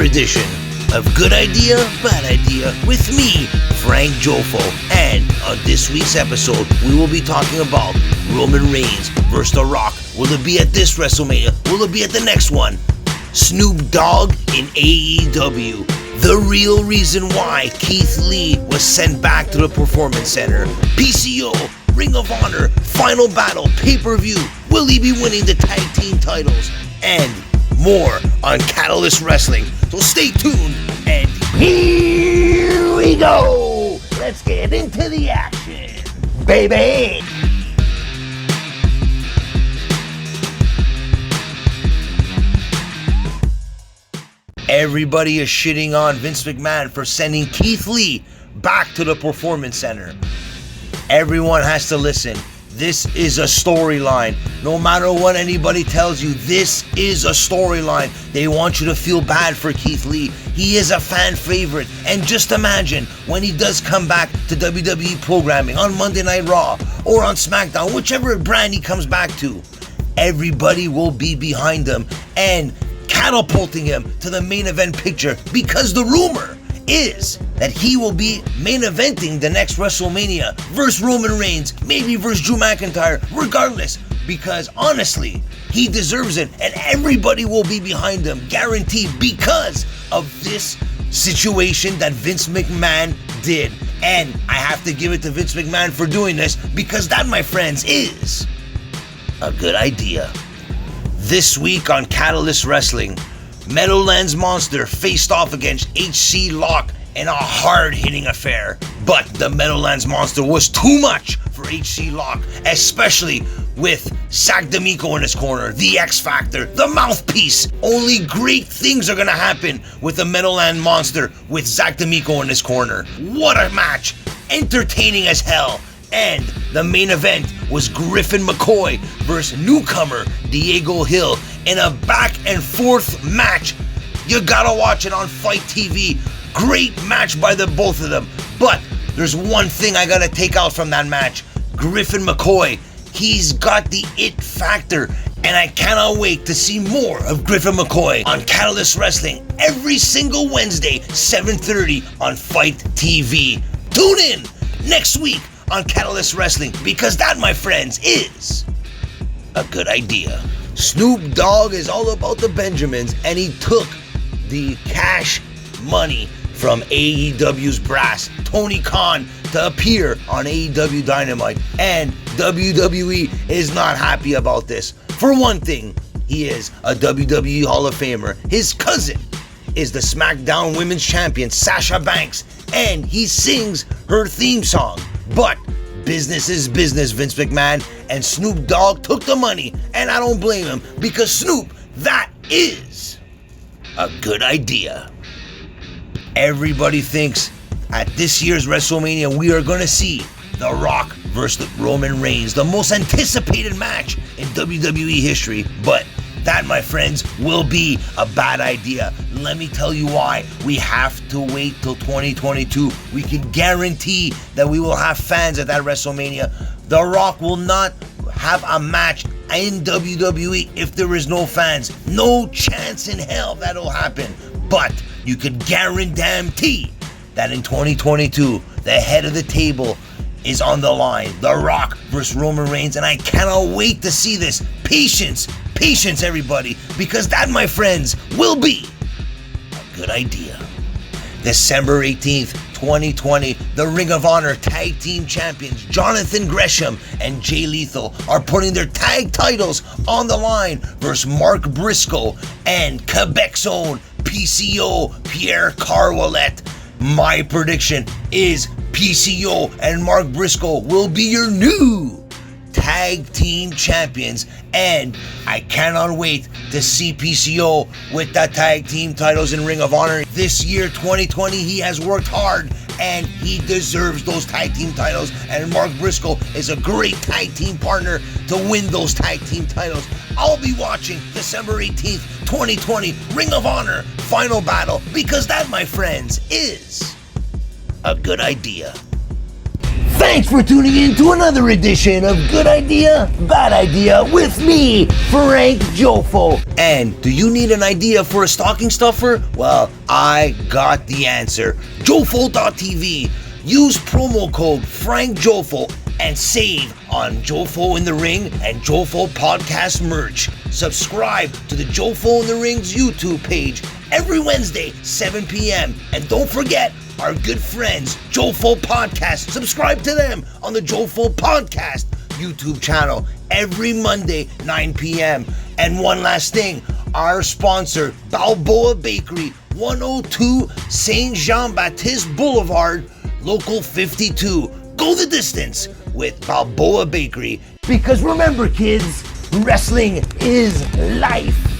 another edition of Good Idea, Bad Idea with me, Frank Jofo. And on this week's episode, we will be talking about Roman Reigns versus The Rock. Will it be at this WrestleMania? Will it be at the next one? Snoop Dogg in AEW. The real reason why Keith Lee was sent back to the Performance Center. PCO, Ring of Honor, Final Battle, pay-per-view. Will he be winning the tag team titles? And more on Catalyst Wrestling. So stay tuned and here we go. Let's get into the action, baby. Everybody is shitting on Vince McMahon for sending Keith Lee back to the Performance Center. Everyone has to listen. This is a storyline. No matter what anybody tells you, this is a storyline. They want you to feel bad for Keith Lee. He is a fan favorite. And just imagine when he does come back to WWE programming on Monday Night Raw or on SmackDown, whichever brand he comes back to, everybody will be behind him and catapulting him to the main event picture, because the rumor is that he will be main eventing the next WrestleMania versus Roman Reigns, maybe versus Drew McIntyre, regardless, because honestly, he deserves it and everybody will be behind him, guaranteed, because of this situation that Vince McMahon did. And I have to give it to Vince McMahon for doing this, because that, my friends, is a good idea. This week on Catalyst Wrestling, Meadowlands Monster faced off against HC Lock in a hard-hitting affair. But the Meadowlands Monster was too much for HC Lock, especially with Zach D'Amico in his corner, the X Factor, the mouthpiece. Only great things are gonna happen with the Meadowlands Monster with Zach D'Amico in his corner. What a match! Entertaining as hell. And the main event was Griffin McCoy versus newcomer Diego Hill in a back and forth match. You gotta watch it on Fight TV. Great match by the both of them. But there's one thing I gotta take out from that match. Griffin McCoy, he's got the it factor. And I cannot wait to see more of Griffin McCoy on Catalyst Wrestling every single Wednesday, 7:30 on Fight TV. Tune in next week on Catalyst Wrestling, because that, my friends, is a good idea. Snoop Dogg is all about the Benjamins, and he took the cash money from AEW's brass, Tony Khan, to appear on AEW Dynamite, and WWE is not happy about this. For one thing, he is a WWE Hall of Famer. His cousin is the SmackDown Women's Champion, Sasha Banks, and he sings her theme song. But business is business, Vince McMahon, and Snoop Dogg took the money, and I don't blame him, because Snoop, that is a good idea. Everybody thinks at this year's WrestleMania we are going to see The Rock versus Roman Reigns, the most anticipated match in WWE history, but that, my friends, will be a bad idea. Let me tell you why. We have to wait till 2022. We can guarantee that we will have fans at that WrestleMania. The Rock will not have a match in WWE if there is no fans. No chance in hell that'll happen. But you could guarantee that in 2022, the head of the table is on the line. The Rock versus Roman Reigns, and I cannot wait to see this. Patience, everybody, because that, my friends, will be a good idea. December 18th, 2020, the Ring of Honor Tag Team Champions Jonathan Gresham and Jay Lethal are putting their tag titles on the line versus Mark Briscoe and Quebec's own PCO Pierre Carwallet. My prediction is PCO and Mark Briscoe will be your new tag team champions, and I cannot wait to see PCO with the tag team titles in Ring of Honor. This year, 2020, he has worked hard and he deserves those tag team titles, and Mark Briscoe is a great tag team partner to win those tag team titles. I'll be watching December 18th, 2020, Ring of Honor Final Battle, because that, my friends, is a good idea. Thanks for tuning in to another edition of Good Idea, Bad Idea with me, Frank Jofo. And do you need an idea for a stocking stuffer? Well, I got the answer. Jofo.tv. Use promo code FrankJofo and save on Jofo in the Ring and Jofo podcast merch. Subscribe to the Jofo in the Ring's YouTube page every Wednesday, 7 p.m. And don't forget our good friends, Jofo Podcast. Subscribe to them on the Jofo Podcast YouTube channel every Monday, 9 p.m. And one last thing, our sponsor, Balboa Bakery, 102 Saint Jean-Baptiste Boulevard, Local 52. Go the distance with Balboa Bakery. Because remember, kids, wrestling is life.